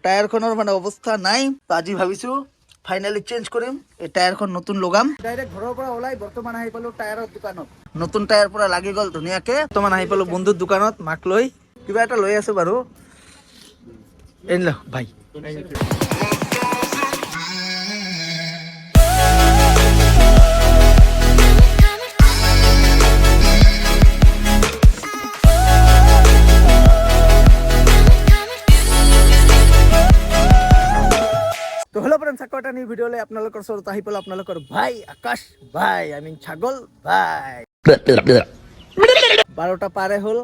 টায়াৰখনৰ মানে অৱস্থা নাই। তো আজি ভাবিছো ফাইনালি চেঞ্জ কৰিম, এই টায়াৰখন নতুন লগাম। ডাইৰেক্ট ঘৰৰ পৰা ওলাই বৰ্তমান আহি পালো টায়াৰৰ দোকানত। নতুন টায়াৰ পুৰা লাগি গ'ল ধুনীয়াকে। বৰ্তমান আহি পালো বন্ধুৰ দোকানত, মাক লৈ কিবা এটা লৈ আছো বাৰু। এনিল ভাই তো হ্যালো ফ্ৰেন্ডস, আকৌ এটা নিউ ভিডিঅ'লৈ আপোনালোকৰ ওচৰত আহি পালো আপোনালোকৰ ভাই আকাশ ভাই, ছাগল ভাই। 12টা পাৰে হ'ল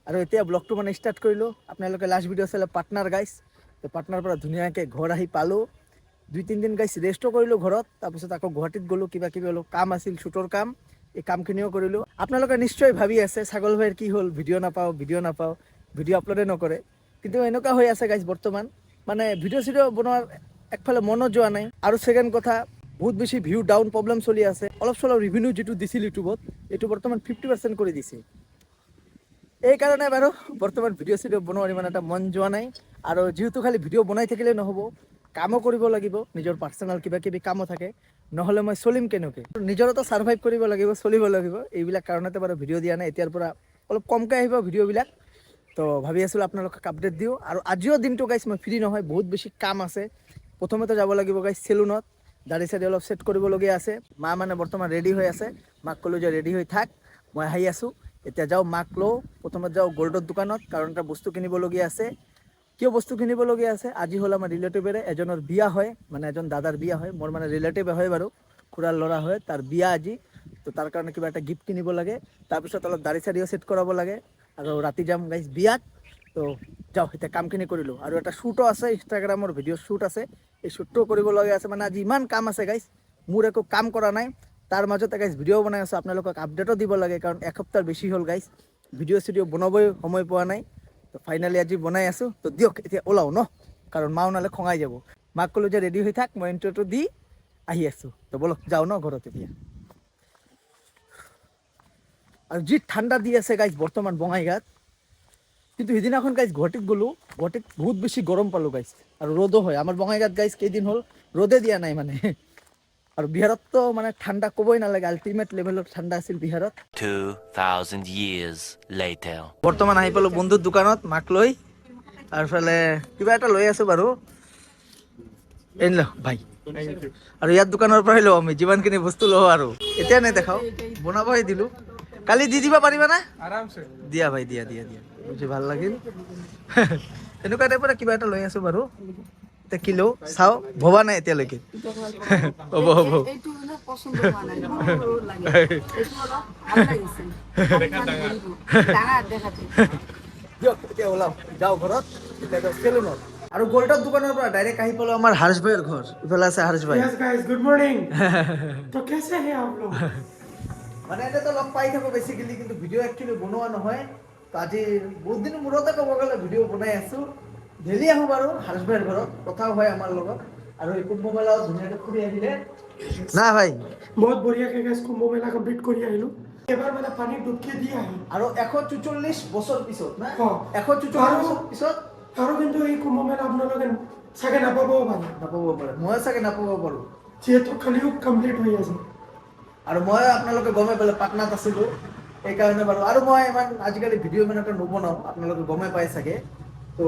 আৰু এতিয়া ব্লগটো মানে ষ্টাৰ্ট কৰিলোঁ। আপোনালোকে লাষ্ট ভিডিঅ' চালে পাটনাৰ গাইছ। তো পাটনাৰ পৰা ধুনীয়াকৈ ঘৰ আহি পালোঁ। 2-3 দিন গাইছ ৰেষ্টও কৰিলোঁ ঘৰত। তাৰপিছত আকৌ গুৱাহাটীত গ'লোঁ, কিবা কিবি অলপ কাম আছিল, শ্বুটৰ কাম। এই কামখিনিও কৰিলোঁ। আপোনালোকে নিশ্চয় ভাবি আছে ছাগল ভাইৰ কি হ'ল, ভিডিঅ' নাপাওঁ ভিডিঅ' আপলোডে নকৰে। কিন্তু এনেকুৱা হৈ আছে গাইছ বৰ্তমান, মানে ভিডিঅ' চিডিঅ' বনোৱাৰ একফালে মনত যোৱা নাই। আৰু ছেকেণ্ড কথা, বহুত বেছি ভিউ ডাউন প্ৰব্লেম চলি আছে। অলপ চলপ ৰিভিনিউ যিটো দিছিল ইউটিউবত, এইটো বৰ্তমান 50% কৰি দিছে। এই কাৰণে বাৰু বৰ্তমান ভিডিঅ' চিডিঅ' বনোৱাৰ ইমান এটা মন যোৱা নাই। আৰু যিহেতু খালি ভিডিঅ' বনাই থাকিলে নহ'ব, কামো কৰিব লাগিব, নিজৰ পাৰ্চনেল কিবা কিবি কামো থাকে, নহ'লে মই চলিম কেনেকৈ? নিজৰতো ছাৰ্ভাইভ কৰিব লাগিব, চলিব লাগিব। এইবিলাক কাৰণতে বাৰু ভিডিঅ' দিয়া নাই। এতিয়াৰ পৰা অলপ কমকৈ আহিব ভিডিঅ'বিলাক। তো ভাবি আছিলোঁ আপোনালোকক আপডেট দিওঁ। আৰু আজিও দিনটো গাইছ মই ফ্ৰী নহয়, বহুত বেছি কাম আছে। প্ৰথমতে যাব লাগিব গাইছ চেলুনত, দাড়ি চাড়ি অলপ ছেট কৰিবলগীয়া আছে। মা মানে বৰ্তমান ৰেডি হৈ আছে, মাক ক'লোঁ যে ৰেডি হৈ থাক, মই আহি আছোঁ। এতিয়া যাওঁ মাক লওঁ, প্ৰথমত যাওঁ গ'ল্ডৰ দোকানত, কাৰণ এটা বস্তু কিনিবলগীয়া আছে। কিয় বস্তু কিনিবলগীয়া আছে? আজি হ'ল আমাৰ ৰিলেটিভেৰে এজনৰ বিয়া হয়, মানে এজন দাদাৰ বিয়া হয়, মোৰ মানে ৰিলেটিভে হয় বাৰু, খুৰাৰ ল'ৰা হয়, তাৰ বিয়া আজি। তো তাৰ কাৰণে কিবা এটা গিফ্ট কিনিব লাগে। তাৰপিছত অলপ দাড়ি চাড়িও ছেট কৰাব লাগে, আৰু ৰাতি যাম গাইছ বিয়াত। তো যাওঁ, এতিয়া কামখিনি কৰিলোঁ। আৰু এটা শ্বুটো আছে, ইনষ্টাগ্ৰামৰ ভিডিঅ' শ্বুট আছে, এই শ্বুটটো কৰিবলগীয়া আছে। মানে আজি ইমান কাম আছে গাইছ, মোৰ একো কাম কৰা নাই। তাৰ মাজতে গাইছ ভিডিঅ' বনাই আছোঁ, আপোনালোকক আপডেটো দিব লাগে, কাৰণ এসপ্তাহ বেছি হ'ল গাইছ ভিডিঅ' চিডিঅ' বনাবই সময় পোৱা নাই। তো ফাইনেলি আজি বনাই আছোঁ। তো দিয়ক এতিয়া ওলাওঁ ন, কাৰণ মা ওলালে খঙাই যাব। মাক ক'লোঁ যে ৰেডি হৈ থাক, মই ইণ্টাৰভিউটো দি আহি আছোঁ। তো বলক যাওঁ ন ঘৰত এতিয়া। আৰু যি ঠাণ্ডা দি আছে গাইছ বৰ্তমান বঙাইগাঁৱত, কিন্তু সিদিনাখন গাইছ গুৱাহাটীত গ'লোঁ, গুৱাহাটীত বহুত বেছি গৰম পালোঁ গাইছ। আৰু ৰ'দো হয়। আমাৰ বঙাইগাঁৱত গাইছ কেইদিন হ'ল ৰ'দে দিয়া নাই মানে। আৰু বিহাৰততো মানে ঠাণ্ডা ক'বই নালাগে, আল্টিমেট লেভেলৰ ঠাণ্ডা আছিল বিহাৰত। 2000 years later. বৰ্তমান আহি পালোঁ বন্ধুৰ দোকানত মাক লৈ, তাৰফালে কিবা এটা লৈ আছোঁ বাৰু। এনিল ভাই, আৰু ইয়াৰ দোকানৰ পৰাই লওঁ আমি যিমানখিনি বস্তু লওঁ। আৰু এতিয়া নেদেখাওঁ, বনাবহে দিলোঁ। কালি দি দিব পাৰিবানে? আৰামছে দিয়া ভাই, দিয়া দিয়া দিয়া, বুজি ভাল লাগিল। এনেকুৱা টাইপৰে কিবা এটা লৈ আছোঁ বাৰু। এতিয়া কি লওঁ চাওঁ, ভবা নাই এতিয়ালৈকে। হ'ব হ'ব। দিয়ক এতিয়া ওলাওঁ, যাওঁ ঘৰত, এতিয়া যাওঁ চেলুনত। আৰু গ'ল্ডৰ দোকানৰ পৰা ডাইৰেক্ট আহি পালোঁ আমাৰ হৰ্ষ ভাইৰ ঘৰ। ইফালে আছে হৰ্ষ ভাই। Yes guys, good morning. तो कैसे हैं आप लोग? মানে এতিয়াতো লগ পাই থাকোঁ বেছিকেলি, কিন্তু ভিডিঅ' একচুৱেলি বনোৱা নহয়। তো আজি বহুত দিন মূৰতে ক'ব গ'লে ভিডিঅ' বনাই আছোঁ। ডেইলি আহোঁ বাৰু হৰ্ষ ভাইৰ ঘৰত, কথাও হয় আমাৰ লগত। আৰু এই কুম্ভ মেলাও ধুনীয়াকৈ ফুৰি আহিলে না ভাই। बहुत बढ़िया के गाइस कुंभ मेला कंप्लीट কৰি আহিলো। এবাৰ মানে পানী ডুবকি দি আহি। আৰু 144 বছৰ পিছত না, হ্যাঁ 144 বছৰ পিছত। আৰু কিন্তু এই কুম্ভ মেলা আপোনালোকে চাগে নাপাবও পাৰে। নাপাব পাৰে, মই চাগে নাপাব পাৰোঁ, যিহেতু কালিও কমপ্লিট হৈ আছে। আৰু মই আপোনালোকে গমেই পালে পাটনাত আছিলোঁ, সেইকাৰণে বাৰু। আৰু মই ইমান আজিকালি ভিডিঅ' ইমান এটা নবনাওঁ, আপোনালোকে গমেই পাই চাগে। তো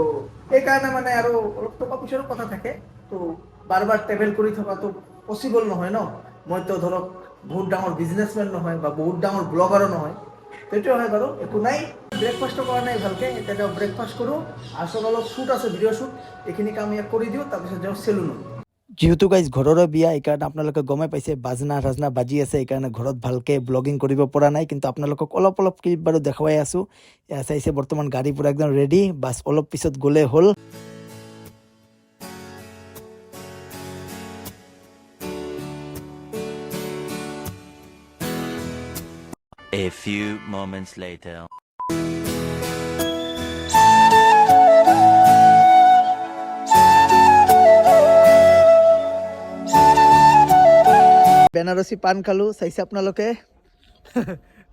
সেইকাৰণে মানে আৰু অলপ টকা পইচাৰো কথা থাকে। তো বাৰ বাৰ ট্ৰেভেল কৰি থকাটো পচিবল নহয় ন। মইতো ধৰক বহুত ডাঙৰ বিজনেছমেন নহয়, বা বহুত ডাঙৰ ব্লগাৰো নহয়। সেইটোৱে হয় বাৰু, একো নাই। ব্ৰেকফাষ্টটো কৰা নাই ভালকৈ, এতিয়া যাওঁ ব্ৰেকফাষ্ট কৰোঁ। আচল অলপ শ্বুট আছে, ভিডিঅ' শ্বুট, এইখিনি কাম ইয়াক কৰি দিওঁ, তাৰপিছত যাওঁ চেলুনত। যিহেতু গাইজ ঘৰৰে বিয়া, এইকাৰণে আপোনালোকে গমেই পাইছে বাজনা ৰাজনা বাজি আছে, এইকাৰণে ঘৰত ভালকৈ ব্লগিং কৰিব পৰা নাই। কিন্তু আপোনালোকক অলপ অলপ ক্লিপ বাৰু দেখুৱাই আছোঁ। এয়া চাইছে বৰ্তমান গাড়ী পূৰা একদম ৰেডি, বাছ অলপ পিছত গ'লে হ'ল। A few moments later. Banarasi পাণ খালোঁ, চাইছে আপোনালোকে।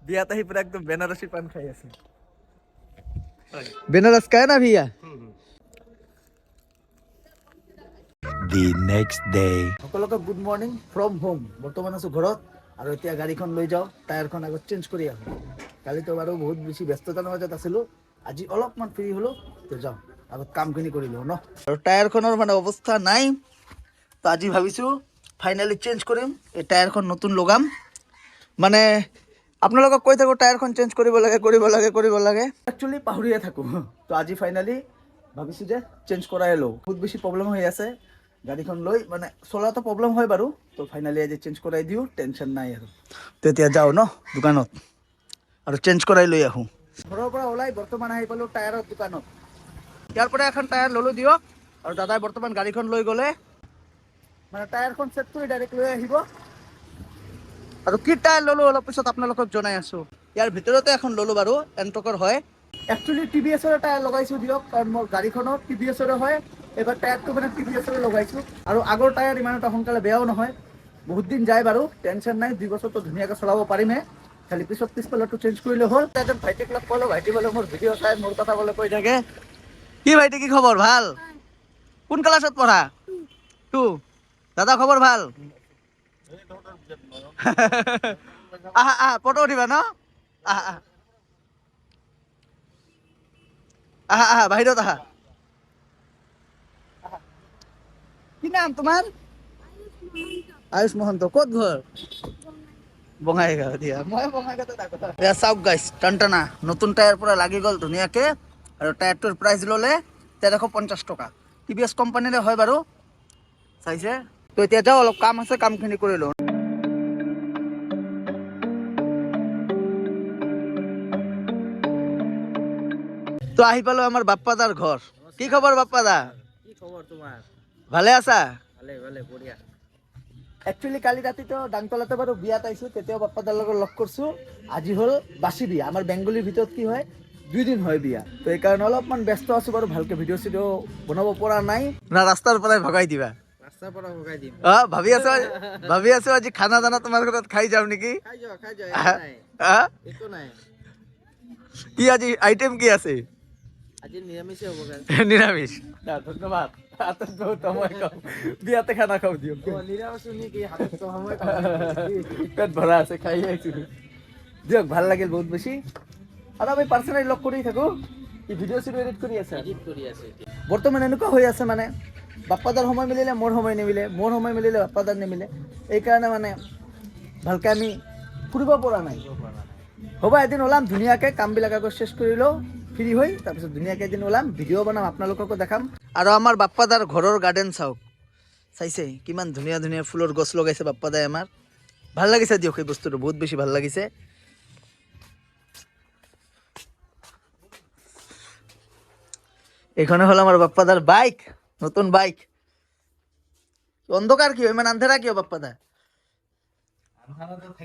বিয়াত আহি পুৰা একদম বেনাৰসী পাণ খাই আছে। বেনাৰস का है ना भैया? The next day. সকলোকে গুড মৰ্ণিং ফ্ৰম হোম। বৰ্তমান আছোঁ ঘৰত আৰু এতিয়া গাড়ীখন লৈ যাওঁ, টায়াৰখন আগত চেঞ্জ কৰি আহোঁ। কালিতো বাৰু বহুত বেছি ব্যস্ততাৰ মাজত আছিলোঁ, আজি অলপমান ফ্ৰী হ'লোঁ, তো যাওঁ আগত কামখিনি কৰি লওঁ ন। আৰু টায়াৰখনৰ মানে অৱস্থা নাই, তো আজি ভাবিছোঁ ফাইনেলি চেঞ্জ কৰিম, এই টায়াৰখন নতুন লগাম। মানে আপোনালোকক কৈ থাকোঁ টায়াৰখন চেঞ্জ কৰিব লাগে, একচুৱেলি পাহৰিয়ে থাকোঁ। তো আজি ফাইনেলি ভাবিছোঁ যে চেঞ্জ কৰাই লওঁ, বহুত বেছি প্ৰব্লেম হৈ আছে গাড়ীখন লৈ, মানে চলাটো প্ৰব্লেম হয় বাৰু। তো ফাইনেলি আজি চেঞ্জ কৰাই দিওঁ, টেনশ্যন নাই আৰু। তো এতিয়া যাওঁ ন দোকানত আৰু চেঞ্জ কৰাই লৈ আহোঁ। ঘৰৰ পৰা ওলাই বৰ্তমান আহি পালোঁ টায়াৰৰ দোকানত। ইয়াৰ পৰা এখন টায়াৰ ল'লোঁ দিয়ক, আৰু দাদাই বৰ্তমান গাড়ীখন লৈ গ'লে মানে টায়াৰখন চেট কৰি ডাইৰেক্ট লৈ আহিব। আৰু কি টায়াৰ ল'লোঁ অলপ পিছত আপোনালোকক জনাই আছোঁ। ইয়াৰ ভিতৰতে এখন ল'লোঁ বাৰু, এণ্টকৰ হয়। একচুৱেলি TVS-ৰ টায়াৰ লগাইছোঁ দিয়ক, কাৰণ মোৰ গাড়ীখনৰ TVS-ৰে হয়। এইবাৰ টায়াৰটো মানে TVS-ৰে লগাইছোঁ, আৰু আগৰ টায়াৰ ইমান এটা সোনকালে বেয়াও নহয়, বহুত দিন যায় বাৰু, টেনশ্যন নাই। 2 বছৰটো ধুনীয়াকৈ চলাব পাৰিমহে, খালি পিছফালৰটো চেঞ্জ কৰিলে হ'ল। এজন ভাইটিক লগ পালোঁ, ভাইটি বোলে মোৰ ভিডিঅ' চাই মোৰ কথা বোলে কৈ থাকে। কি ভাইটি, কি খবৰ? ভাল? কোন ক্লাছত পঢ়া? 2। দাদা খবৰ ভাল? আহা ফটো উঠিবা ন? আহা বাহিৰত আহা। কি নাম তোমাৰ? আয়ুষ মহন্ত। ক'ত ঘৰ? বঙাইগাঁও। দিয়া মই বঙাইগাঁৱতে থাকোঁ। এয়া চাওক গাইছ, টনটনা নতুন টায়াৰ পৰা লাগি গ'ল ধুনীয়াকৈ, আৰু টায়াৰটোৰ প্ৰাইচ ল'লে 1350 টকা। TVS কোম্পানীৰে হয় বাৰু, চাইছে। তো এতিয়া যাওঁ, অলপ কাম আছে, কামখিনি কৰি লওঁ। তো আহি পালোঁ আমাৰ বাপ্পাদাৰ ঘৰ। কি খবৰ বাপ্পাদা? কি খবৰ তোমাৰ? ভালে আছা? ভালে বঢ়িয়া। একচুৱেলি কালি ৰাতিতো ডাংতলাতে বাৰু বিয়াত আহিছোঁ, তেতিয়াও বাপ্পাদাৰ লগত লগ কৰিছোঁ। আজি হ'ল বাচি বিয়া। আমাৰ বেংগলীৰ ভিতৰত কি হয়, 2 দিন হয় বিয়া। তো এইকাৰণে অলপমান ব্যস্ত আছোঁ বাৰু, ভালকৈ ভিডিঅ' চিডিঅ' বনাব পৰা নাই না। ৰাস্তাৰ পৰাই ভগাই দিবা? ৰাস্তাৰ পৰা ভগাই দিম। ভাবি আছোঁ আজি খানা দানা তোমাৰ ঘৰত খাই যাওঁ নেকি। খাই যোৱা একো নাই। কি আজি আইটেম কি আছে? আজি নিৰামিষে হ'ব গাইজ। নিৰামিষ? ধন্যবাদ, হাতত বহুত সময় কম, বিয়াতে খানা খাওঁ দিয়ক। নিৰামিষ নেকি? হাতত সময় পেট ভৰা আছে, খাই আহিছোঁ দিয়ক, ভাল লাগিল বহুত বেছি। আৰু আমি পাৰ্চনেলি লগ কৰি থাকোঁ। কি ভিডিঅ' চিডিঅ' এডিট কৰি আছে? এডিট কৰি আছে এতিয়া। বৰ্তমান এনেকুৱা হৈ আছে মানে, বাপ্পাদাৰ সময় মিলিলে মোৰ সময় নিমিলে, মোৰ সময় মিলিলে বাপ্পাদাৰ নিমিলে। এইকাৰণে মানে ভালকৈ আমি ফুৰিব পৰা নাই। হ'ব, এদিন ওলাম ধুনীয়াকৈ, কামবিলাক আগত চেছ কৰি লওঁ, ফ্ৰী হৈ, তাৰপিছত ধুনীয়াকৈ এদিন ওলাম, ভিডিঅ' বনাম, আপোনালোককো দেখাম। আৰু আমাৰ বাপ্পাদাৰ ঘৰৰ গাৰ্ডেন চাওক, চাইছে কিমান ধুনীয়া ধুনীয়া ফুলৰ গছ লগাইছে বাপ্পাদাই আমাৰ। ভাল লাগিছে দিয়ক, এই বস্তুটো বহুত বেছি ভাল লাগিছে। এইখনে হ'ল আমাৰ বাপ্পাদাৰ বাইক, নতুন বাইক। অন্ধকাৰ কিয়, ইমান আন্ধেৰা কিয় বাপ্পাদা?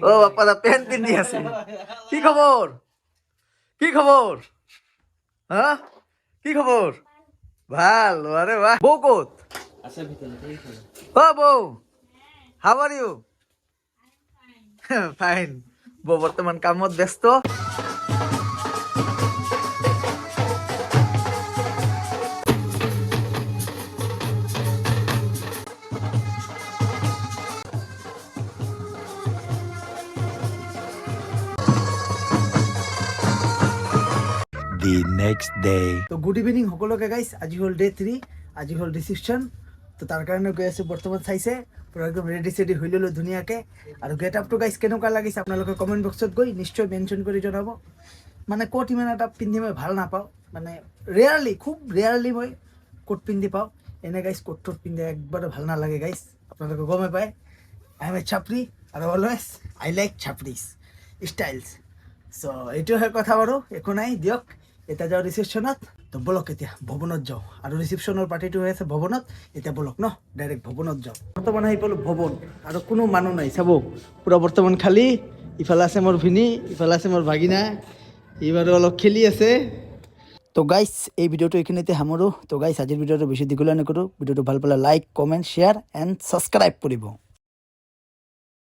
ও বাপ্পাদা পেন পিন্ধি আছে। কি খবৰ? কি খবৰ? হা, কি খবৰ? ভাল? আৰে বাহ। বউ ক'ত? আছে ভিতৰতে। ও বউ, হাউ আৰ ইউ? ফাইন। বউ বৰ্তমান কামত ব্যস্ত। The next day. তো গুড ইভিনিং সকলোকে গাইছ। আজি হ'ল ডে 3, আজি হ'ল ৰিচিপশ্যন। তো তাৰ কাৰণে গৈ আছোঁ বৰ্তমান, চাইছে পূৰা একদম ৰেডি চেডি হৈ ল'লোঁ ধুনীয়াকৈ। আৰু গেট আপটো গাইছ কেনেকুৱা লাগিছে আপোনালোকে কমেণ্ট বক্সত গৈ নিশ্চয় মেনশ্যন কৰি জনাব। মানে ক'ত ইমান এটা পিন্ধি মই ভাল নাপাওঁ, মানে ৰেয়াৰলি, খুব ৰেয়াৰলি মই কোট পিন্ধি পাওঁ। এনে গাইছ কোট টোট পিন্ধি একবাৰে ভাল নালাগে গাইছ, আপোনালোকে গমে পায়। আই এম এ ছাপৰি, আৰু অলৱেজ আই লাইক ছাপৰিজ ষ্টাইলছ। চ' এইটোহে কথা বাৰু, একো নাই দিয়ক। এতিয়া যাওঁ ৰিচিপশ্যনত। তো বলক এতিয়া ভৱনত যাওঁ, আৰু ৰিচিপশ্যনৰ পাৰ্টিটো হৈ আছে ভৱনত। এতিয়া বলক ন, ডাইৰেক্ট ভৱনত যাওঁ। বৰ্তমান আহি পালোঁ ভৱন, আৰু কোনো মানুহ নাই চাব, পূৰা বৰ্তমান খালী। ইফালে আছে মোৰ ভিনি, ইফালে আছে মোৰ ভাগিনা, এইবাৰো অলপ খেলি আছে। তো গাইছ, এই ভিডিঅ'টো এইখিনিতে সামৰোঁ। তো গাইছ, আজিৰ ভিডিঅ'টো বেছি দীঘলীয়া নকৰোঁ। ভিডিঅ'টো ভাল পালে like, comment, share and subscribe কৰিব।